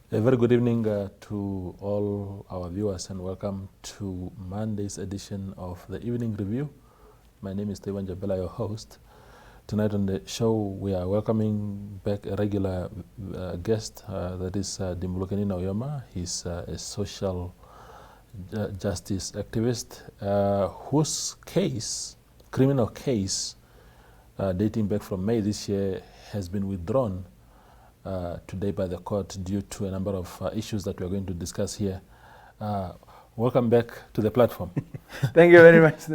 A very good evening to all our viewers and welcome to Monday's edition of the Evening Review. My name is Tewan Jabela, your host. Tonight on the show we are welcoming back a regular guest, that is Dimbulukeni Nauyoma. He's a social justice activist whose criminal case dating back from May this year has been withdrawn today by the court due to a number of issues that we're going to discuss here. Welcome back to the platform. Thank you very much.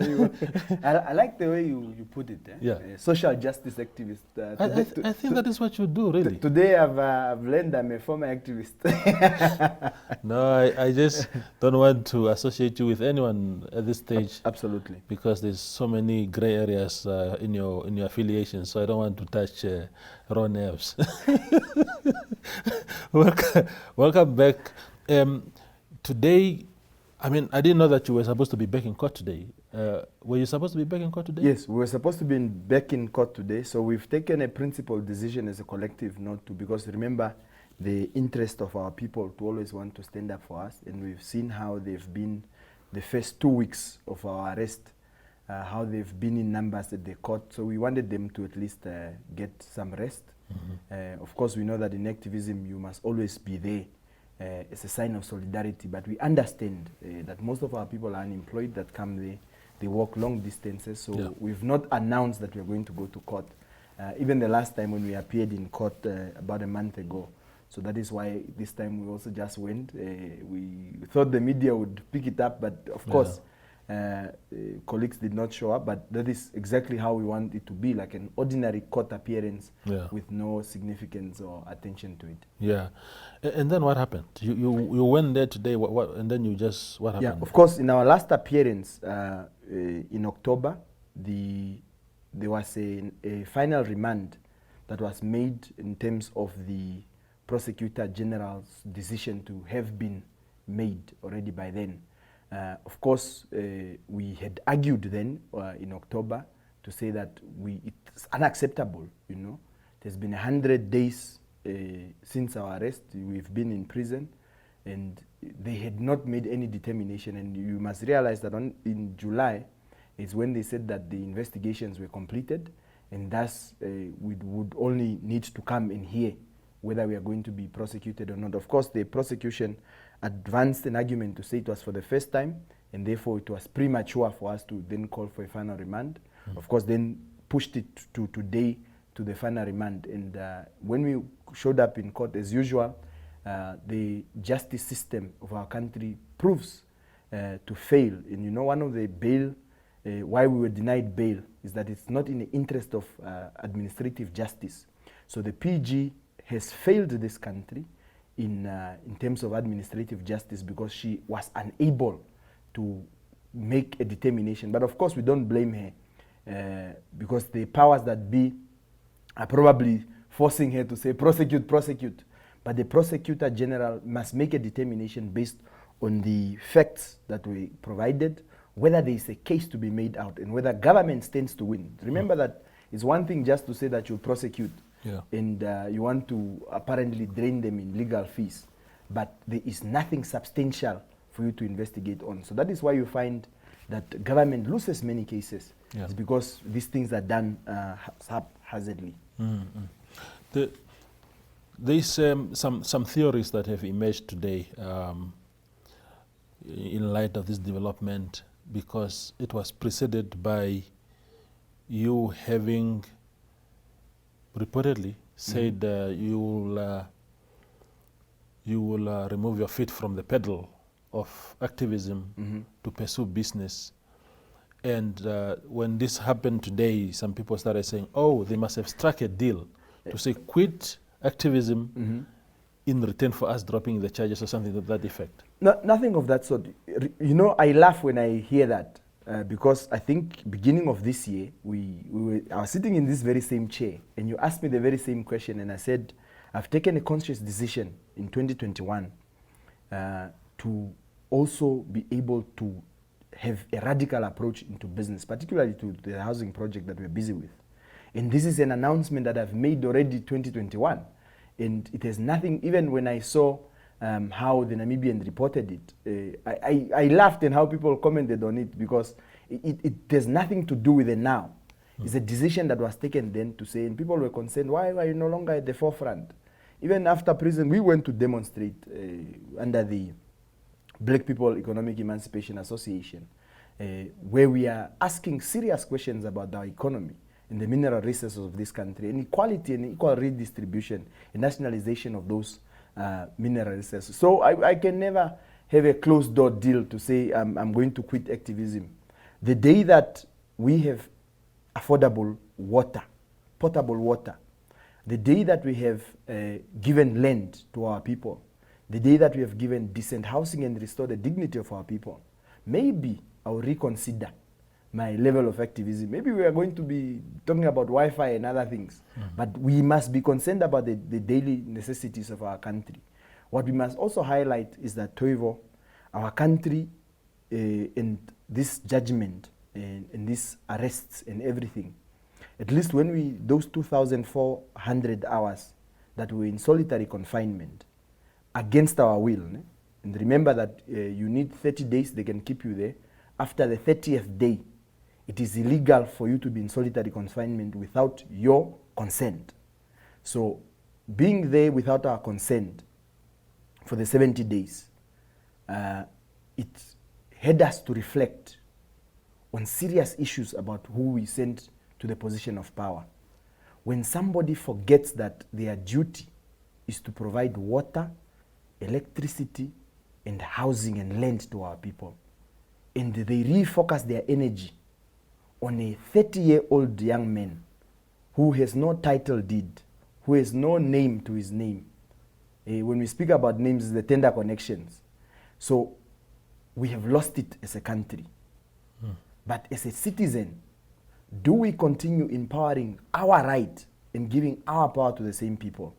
I like the way you put it. Yeah. Social justice activist. I think that is what you do, really. Today I've learned I'm a former activist. No, I just don't want to associate you with anyone at this stage. Absolutely. Because there's so many gray areas in your affiliation, so I don't want to touch raw nerves. Welcome back. Today, I didn't know that you were supposed to be back in court today. Were you supposed to be back in court today? Yes, we were supposed to be back in court today, so we've taken a principled decision as a collective not to, because remember the interest of our people to always want to stand up for us, and we've seen how they've been the first 2 weeks of our arrest, how they've been in numbers at the court, so we wanted them to at least get some rest. Mm-hmm. Of course, we know that in activism you must always be there. It's a sign of solidarity, but we understand that most of our people are unemployed that come there. They walk long distances, so yeah. We've not announced that we're going to go to court. Even the last time when we appeared in court about a month ago. So that is why this time we also just went. We thought the media would pick it up, but of course, colleagues did not show up, but that is exactly how we want it to be, like an ordinary court appearance with no significance or attention to it. Yeah. And then what happened? You went there today, and then what happened? Yeah, of course, in our last appearance in October, there was a final remand that was made in terms of the Prosecutor General's decision to have been made already by then. Of course, we had argued then in October to say that it's unacceptable, you know. There's been 100 days since our arrest. We've been in prison, and they had not made any determination. And you must realize that in July is when they said that the investigations were completed, and thus we would only need to come and hear whether we are going to be prosecuted or not. Of course, the prosecution advanced an argument to say it was for the first time, and therefore it was premature for us to then call for a final remand. Of course, then pushed it to today to the final remand. And when we showed up in court, as usual, the justice system of our country proves to fail. And you know, one of the why we were denied bail is that it's not in the interest of administrative justice. So the PG has failed this country in terms of administrative justice because she was unable to make a determination. But of course, we don't blame her because the powers that be are probably forcing her to say, prosecute, prosecute. But the Prosecutor General must make a determination based on the facts that we provided, whether there is a case to be made out and whether government stands to win. Remember that it's one thing just to say that you prosecute. Yeah. And you want to apparently drain them in legal fees, but there is nothing substantial for you to investigate on. So that is why you find that government loses many cases. Yeah. It's because these things are done haphazardly. Mm-hmm. There's some theories that have emerged today in light of this development, because it was preceded by you having reportedly said you will remove your feet from the pedal of activism to pursue business. And when this happened today, some people started saying, oh, they must have struck a deal to say quit activism in return for us dropping the charges or something to that effect. No, nothing of that sort. You know, I laugh when I hear that. Because I think beginning of this year, I was sitting in this very same chair, and you asked me the very same question, and I said, I've taken a conscious decision in 2021 to also be able to have a radical approach into business, particularly to the housing project that we're busy with. And this is an announcement that I've made already 2021. And it has nothing, even when I saw how the Namibian reported it. I laughed and how people commented on it, because there's nothing to do with the now. It's a decision that was taken then to say, and people were concerned, why are you no longer at the forefront? Even after prison, we went to demonstrate under the Black People Economic Emancipation Association, where we are asking serious questions about our economy and the mineral resources of this country, and equality and equal redistribution and nationalization of those mineral resources. So I can never have a closed door deal to say I'm going to quit activism. The day that we have affordable water, potable water, the day that we have given land to our people, the day that we have given decent housing and restored the dignity of our people, maybe I'll reconsider my level of activism. Maybe we are going to be talking about Wi-Fi and other things, but we must be concerned about the daily necessities of our country. What we must also highlight is that, Toivo, our country and this judgment and these arrests and everything, at least when those 2,400 hours that were in solitary confinement against our will, and remember that you need 30 days, they can keep you there. After the 30th day, it is illegal for you to be in solitary confinement without your consent. So being there without our consent for the 70 days, it had us to reflect on serious issues about who we sent to the position of power. When somebody forgets that their duty is to provide water, electricity, and housing and land to our people, and they refocus their energy on a 30-year-old young man who has no title deed, who has no name to his name. When we speak about names, it's the tender connections. So we have lost it as a country. But as a citizen, do we continue empowering our right and giving our power to the same people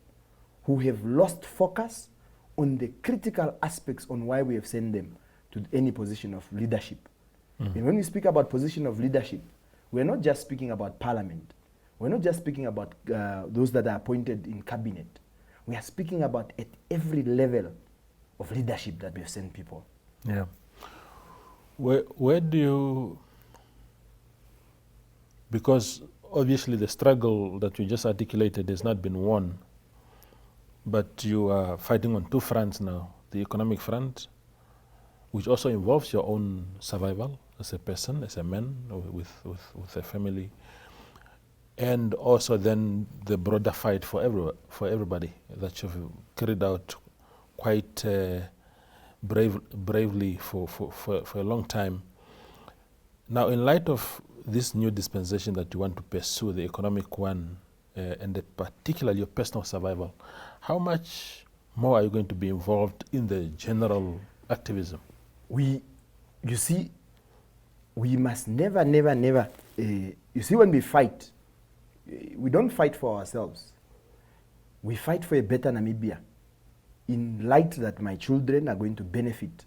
who have lost focus on the critical aspects on why we have sent them to any position of leadership? And when we speak about position of leadership, we're not just speaking about parliament. We're not just speaking about those that are appointed in cabinet. We are speaking about at every level of leadership that we have sent people. Yeah. Where do you, because obviously the struggle that you just articulated has not been won, but you are fighting on two fronts now, the economic front, which also involves your own survival as a person, as a man with a family, and also then the broader fight for everybody that you've carried out quite bravely for a long time. Now, in light of this new dispensation that you want to pursue, the economic one, and particularly your personal survival, how much more are you going to be involved in the general activism? You see, we must never, you see, when we fight, we don't fight for ourselves. We fight for a better Namibia, in light that my children are going to benefit,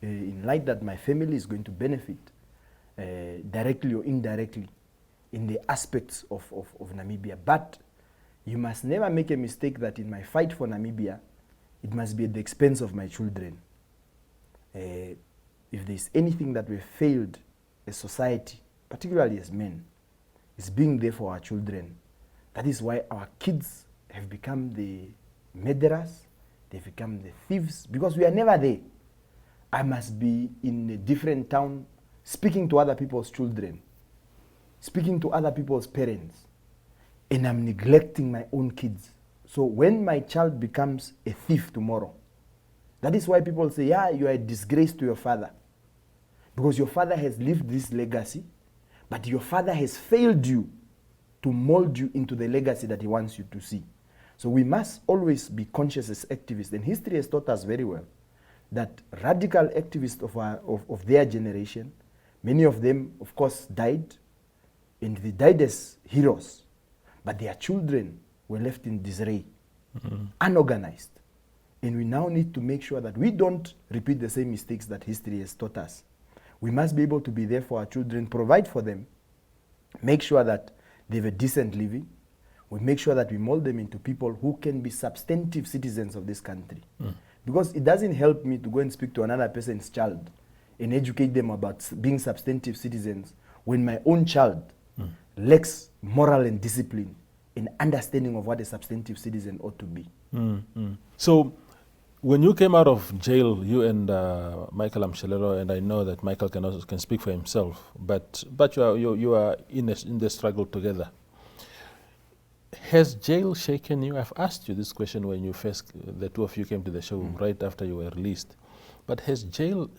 in light that my family is going to benefit, directly or indirectly, in the aspects of Namibia. But you must never make a mistake that in my fight for Namibia, it must be at the expense of my children. If there's anything that we've failed as society, particularly as men, is being there for our children. That is why our kids have become the murderers, they've become the thieves, because we are never there. I must be in a different town speaking to other people's children, speaking to other people's parents, and I'm neglecting my own kids. So when my child becomes a thief tomorrow, that is why people say, yeah, you are a disgrace to your father. Because your father has lived this legacy, but your father has failed you to mold you into the legacy that he wants you to see. So we must always be conscious as activists. And history has taught us very well that radical activists of their generation, many of them, of course, died, and they died as heroes. But their children were left in disarray, unorganized. And we now need to make sure that we don't repeat the same mistakes that history has taught us. We must be able to be there for our children, provide for them, make sure that they have a decent living. We make sure that we mold them into people who can be substantive citizens of this country. Because it doesn't help me to go and speak to another person's child and educate them about being substantive citizens when my own child lacks moral and discipline and understanding of what a substantive citizen ought to be. So when you came out of jail, you and Michael Amshelero, and I know that Michael can speak for himself, but you are in the struggle together. Has jail shaken you? I've asked you this question when the two of you came to the show right after you were released. But has jail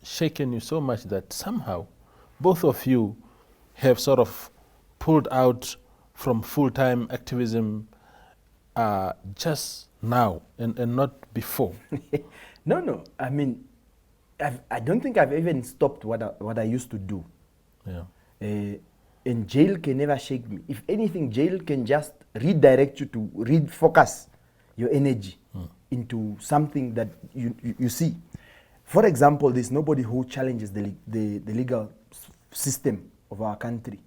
shaken you so much that somehow both of you have sort of pulled out from full-time activism just now and not before? No. I mean, I don't think I've even stopped what I used to do. Yeah. And jail can never shake me. If anything, jail can just redirect you to refocus your energy into something that you see. For example, there's nobody who challenges the legal system of our country.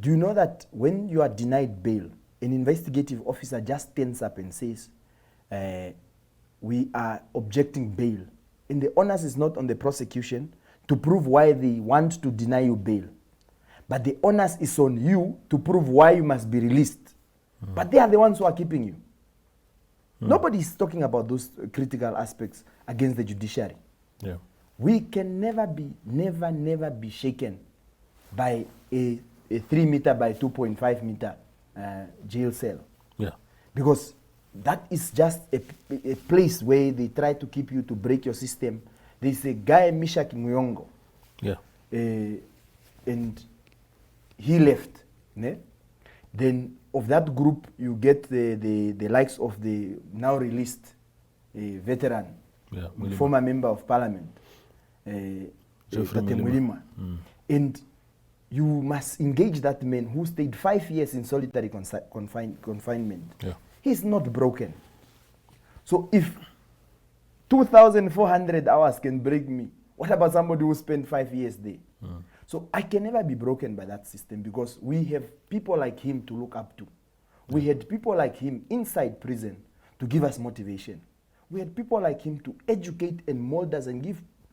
Do you know that when you are denied bail, an investigative officer just stands up and says, we are objecting bail. And the onus is not on the prosecution to prove why they want to deny you bail. But the onus is on you to prove why you must be released. But they are the ones who are keeping you. Nobody is talking about those critical aspects against the judiciary. Yeah. We can never be shaken by a 3 meter by 2.5 meter jail cell. Yeah. Because that is just a place where they try to keep you to break your system. There's a guy, Mishak Muyongo. Yeah. And he left. Ne? Then of that group, you get the likes of the now released veteran, former member of parliament, Dr. Mulima. And you must engage that man who stayed 5 years in solitary confinement. Yeah. He's not broken. So if 2,400 hours can break me, what about somebody who spent 5 years there? So I can never be broken by that system because we have people like him to look up to. We had people like him inside prison to give us motivation. We had people like him to educate and mold us and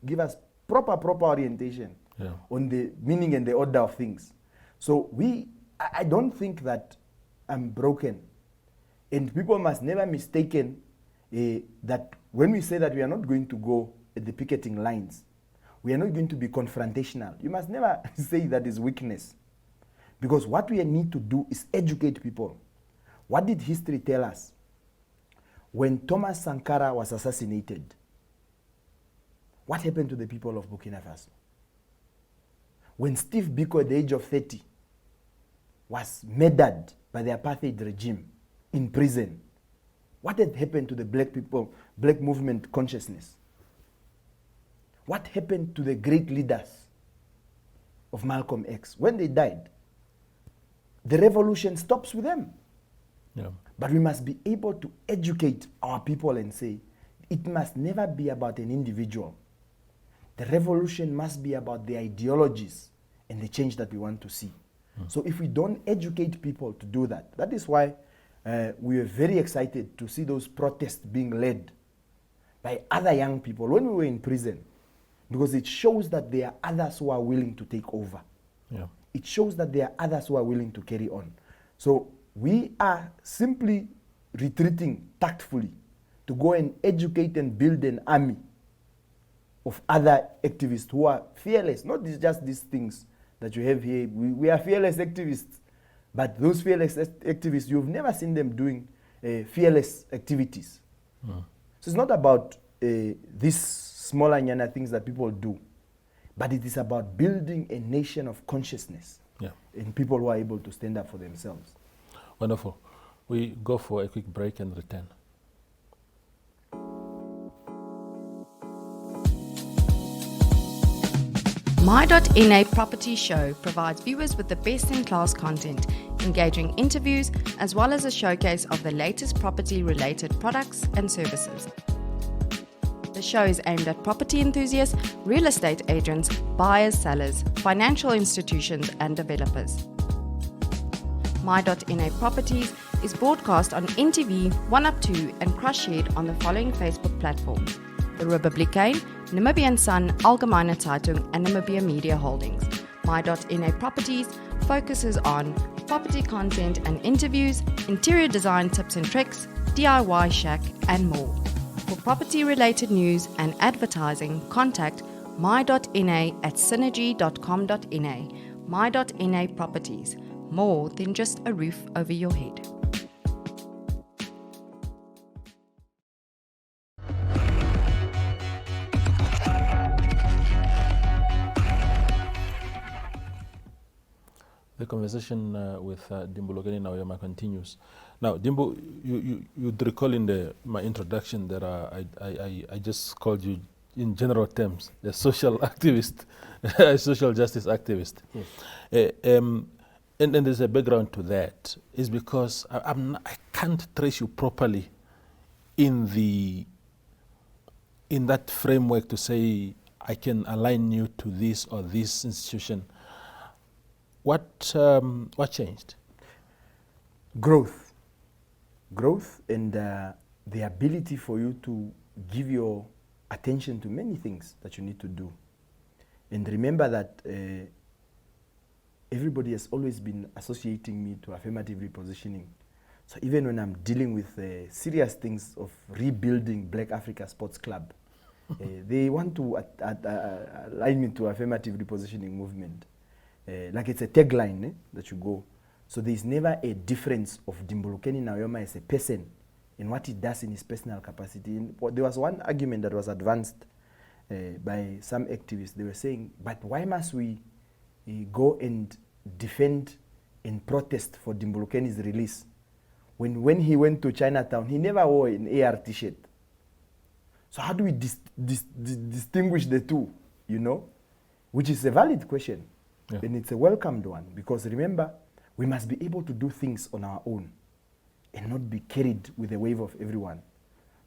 give us proper orientation on the meaning and the order of things. So I don't think that I'm broken. And people must never mistaken that when we say that we are not going to go at the picketing lines, we are not going to be confrontational. You must never say that is weakness. Because what we need to do is educate people. What did history tell us? When Thomas Sankara was assassinated, what happened to the people of Burkina Faso? When Steve Biko at the age of 30 was murdered by the apartheid regime in prison, what had happened to the black movement consciousness? What happened to the great leaders of Malcolm X? When they died, the revolution stops with them. Yeah. But we must be able to educate our people and say, it must never be about an individual. The revolution must be about the ideologies and the change that we want to see. So if we don't educate people to do that, that is why we were very excited to see those protests being led by other young people when we were in prison. Because it shows that there are others who are willing to take over. Yeah. It shows that there are others who are willing to carry on. So we are simply retreating tactfully to go and educate and build an army of other activists who are fearless. Not just these things that you have here. We are fearless activists. But those fearless activists, you've never seen them doing fearless activities. So it's not about these smaller nyana things that people do, but it is about building a nation of consciousness and people who are able to stand up for themselves. Wonderful. We go for a quick break and return. My.NA Property Show provides viewers with the best-in-class content, engaging interviews, as well as a showcase of the latest property-related products and services. The show is aimed at property enthusiasts, real estate agents, buyers, sellers, financial institutions, and developers. My.NA Properties is broadcast on NTV, 1UP2 and cross-shared on the following Facebook platforms: the Dimbulukeni, Namibian Sun, Algemeine Zeitung and Namibia Media Holdings. My.NA Properties focuses on property content and interviews, interior design tips and tricks, DIY shack and more. For property-related news and advertising, contact my.na at synergy.com.na. My.NA Properties, more than just a roof over your head. The conversation with Dimbulukeni Nauyoma continues. Now, Dimbu, you'd recall in my introduction that I just called you, in general terms, a social activist, a social justice activist. Yes. And there's a background to that. It's because I can't trace you properly in that framework to say I can align you to this or this institution. What changed? Growth and the ability for you to give your attention to many things that you need to do. And remember that everybody has always been associating me to affirmative repositioning. So even when I'm dealing with serious things of rebuilding Black Africa Sports Club, they want to align me to affirmative repositioning movement. Like it's a tagline that you go. So there's never a difference of Dimbulukeni Nauyoma as a person in what he does in his personal capacity. And there was one argument that was advanced by some activists. They were saying, but why must we go and defend and protest for Dimbulukeni's release? When he went to Chinatown, he never wore an AR t-shirt. So how do we distinguish the two, you know? Which is a valid question. Yeah. And it's a welcomed one, because remember, we must be able to do things on our own and not be carried with the wave of everyone.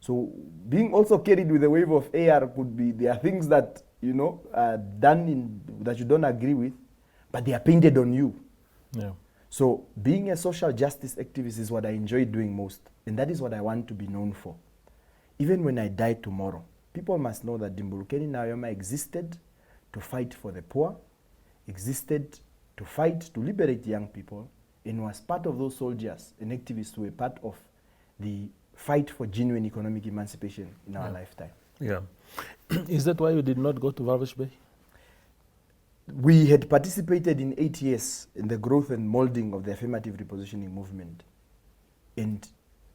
So being also carried with the wave of AR could be, there are things that, you know, are done that you don't agree with, but they are painted on you. Yeah. So being a social justice activist is what I enjoy doing most, and that is what I want to be known for. Even when I die tomorrow, people must know that Dimbulukeni Nauyoma existed to fight for the poor, existed to fight to liberate young people, and was part of those soldiers and activists who were part of the fight for genuine economic emancipation in our lifetime. Yeah. Is that why you did not go to Walvis Bay? We had participated in 8 years in the growth and molding of the affirmative repositioning movement. And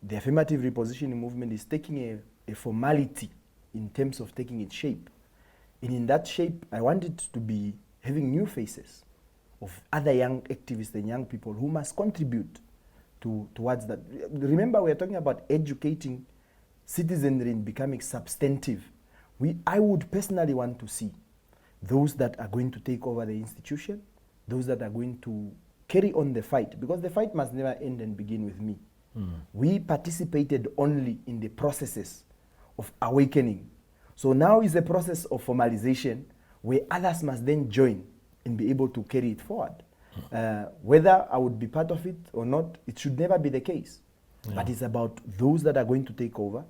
the affirmative repositioning movement is taking a formality in terms of taking its shape. And in that shape, I wanted to be having new faces of other young activists and young people who must contribute towards that. Remember, we are talking about educating citizenry and becoming substantive. I would personally want to see those that are going to take over the institution, those that are going to carry on the fight, because the fight must never end and begin with me. We participated only in the processes of awakening. So now is a process of formalization where others must then join and be able to carry it forward. Whether I would be part of it or not, it should never be the case. Yeah. But it's about those that are going to take over.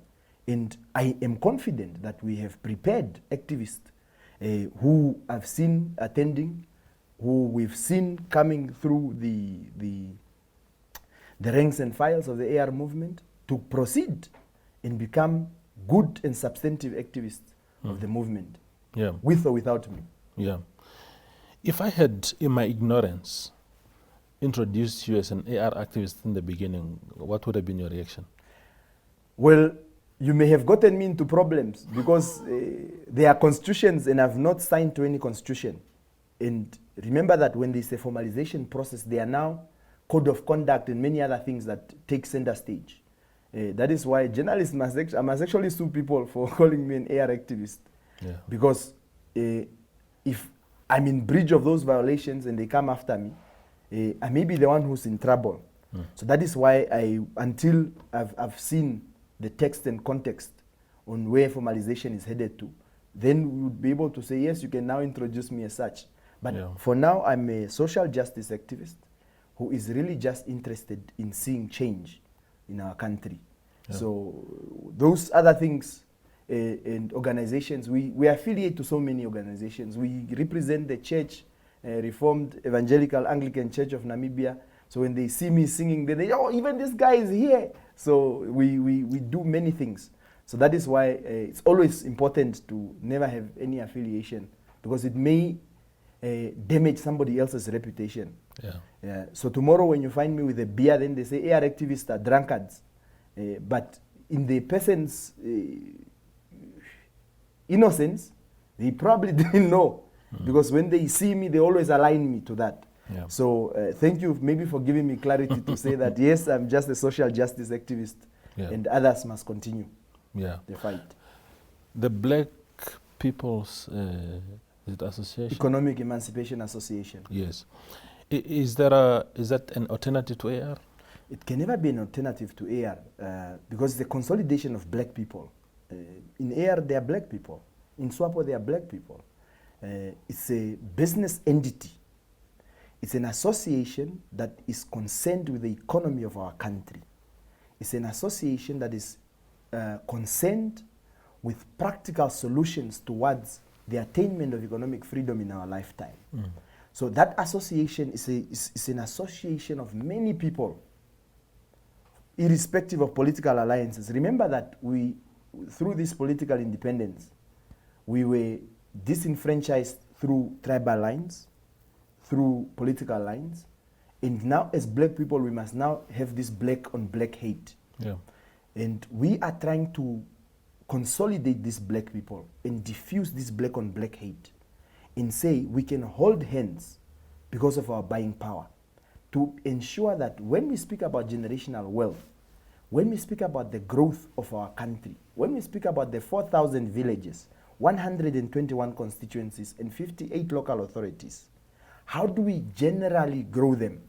And I am confident that we have prepared activists who I've seen attending, who we've seen coming through the ranks and files of the AR movement to proceed and become good and substantive activists of the movement, with or without me. Yeah. If I had, in my ignorance, introduced you as an AR activist in the beginning, what would have been your reaction? Well, you may have gotten me into problems because there are constitutions and I've not signed to any constitution. And remember that when there's a formalization process, there are now code of conduct and many other things that take center stage. That is why journalists must actually sue people for calling me an AR activist. Yeah. Because if I'm in breach of those violations and they come after me, I may be the one who's in trouble. So that is why until I've seen the text and context on where formalization is headed to, then we would be able to say, yes, you can now introduce me as such. But for now, I'm a social justice activist who is really just interested in seeing change in our country. Yeah. So those other things and organizations, we affiliate to so many organizations. We represent the church, Reformed Evangelical Anglican Church of Namibia. So when they see me singing, they oh, even this guy is here. So we do many things. So that is why it's always important to never have any affiliation, because it may damage somebody else's reputation. Yeah. So tomorrow when you find me with a beer, then they say AR activists are drunkards. But in the person's innocence, they probably didn't know. Because when they see me, they always align me to that. Yeah. So thank you maybe for giving me clarity to say that, yes, I'm just a social justice activist, and others must continue the fight. The Black People's is it association? Economic Emancipation Association. Yes. Is that an alternative to AR? It can never be an alternative to AR because it's the consolidation of black people. In AR, they are black people. In SWAPO, they are black people. It's a business entity. It's an association that is concerned with the economy of our country. It's an association that is concerned with practical solutions towards the attainment of economic freedom in our lifetime. So that association is an association of many people, irrespective of political alliances. Remember that through this political independence, we were disenfranchised through tribal lines, through political lines, and now as black people, we must now have this black on black hate. Yeah. And we are trying to consolidate these black people and diffuse this black on black hate and say we can hold hands because of our buying power to ensure that when we speak about generational wealth, when we speak about the growth of our country, when we speak about the 4,000 villages, 121 constituencies and 58 local authorities, how do we generally grow them?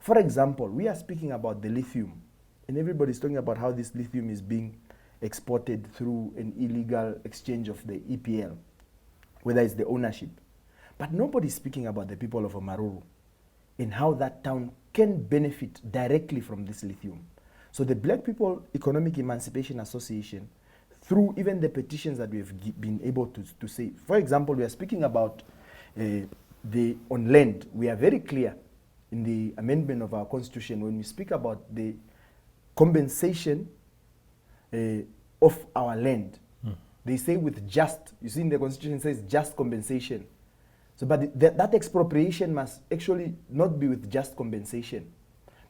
For example, we are speaking about the lithium, and everybody's talking about how this lithium is being exported through an illegal exchange of the EPL, whether it's the ownership. But nobody's speaking about the people of Omaruru and how that town can benefit directly from this lithium. So the Black People Economic Emancipation Association, through even the petitions that we have been able to say, for example, we are speaking about on land. We are very clear in the amendment of our constitution when we speak about the compensation of our land. They say with just, you see in the constitution it says just compensation. So, but that expropriation must actually not be with just compensation,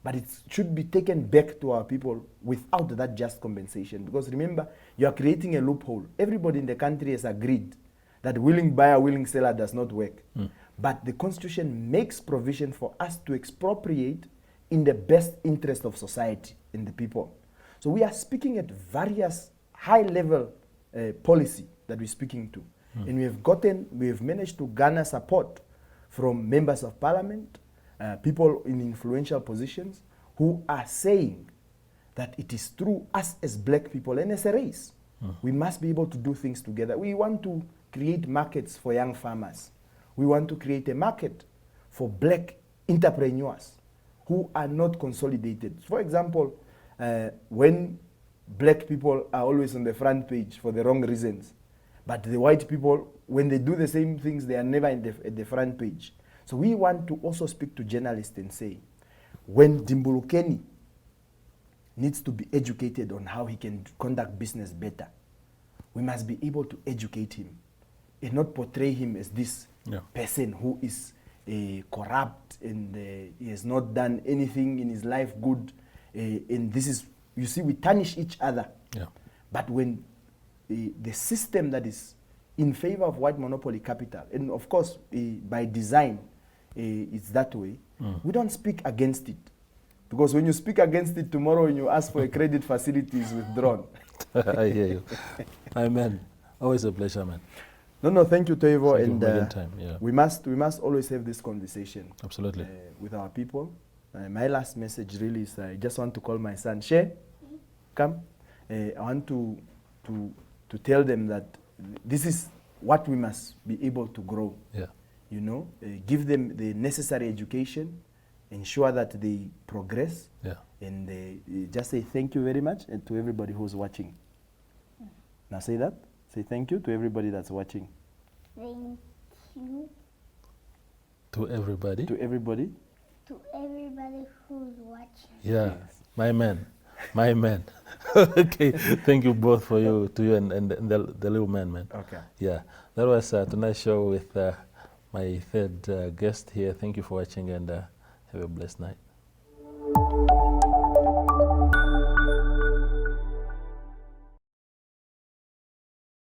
but it should be taken back to our people without that just compensation. Because remember, you are creating a loophole. Everybody in the country has agreed that willing buyer, willing seller does not work. But the constitution makes provision for us to expropriate in the best interest of society and the people. So we are speaking at various high-level policy that we're speaking to. And we have managed to garner support from members of parliament, people in influential positions who are saying that it is through us as black people and as a race. We must be able to do things together. We want to create markets for young farmers. We want to create a market for black entrepreneurs who are not consolidated. For example, when black people are always on the front page for the wrong reasons, but the white people, when they do the same things, they are never at the front page. So we want to also speak to journalists and say, when Dimbulukeni needs to be educated on how he can conduct business better, we must be able to educate him and not portray him as this person who is corrupt and he has not done anything in his life good. And this is, you see, we tarnish each other. But when the system that is in favor of white monopoly capital, and of course by design it's that way, we don't speak against it. Because when you speak against it tomorrow and you ask for a credit facility is withdrawn. I hear you. Amen. Always a pleasure, man. No, thank you, Toivo. And we must always have this conversation. Absolutely. With our people. My last message really is I just want to call my son, She, come. I want to tell them that this is what we must be able to grow. You know, give them the necessary education, ensure that they progress, Yeah. and just say thank you very much and to everybody who's watching. Now say that. Say thank you to everybody that's watching. Thank you To everybody. To everybody. to everybody who's watching. Yeah. Yes. My man. My man. Okay. Thank you both for you, to you and the little man. Okay. Yeah. That was tonight's show with my third guest here. Thank you for watching and have a blessed night.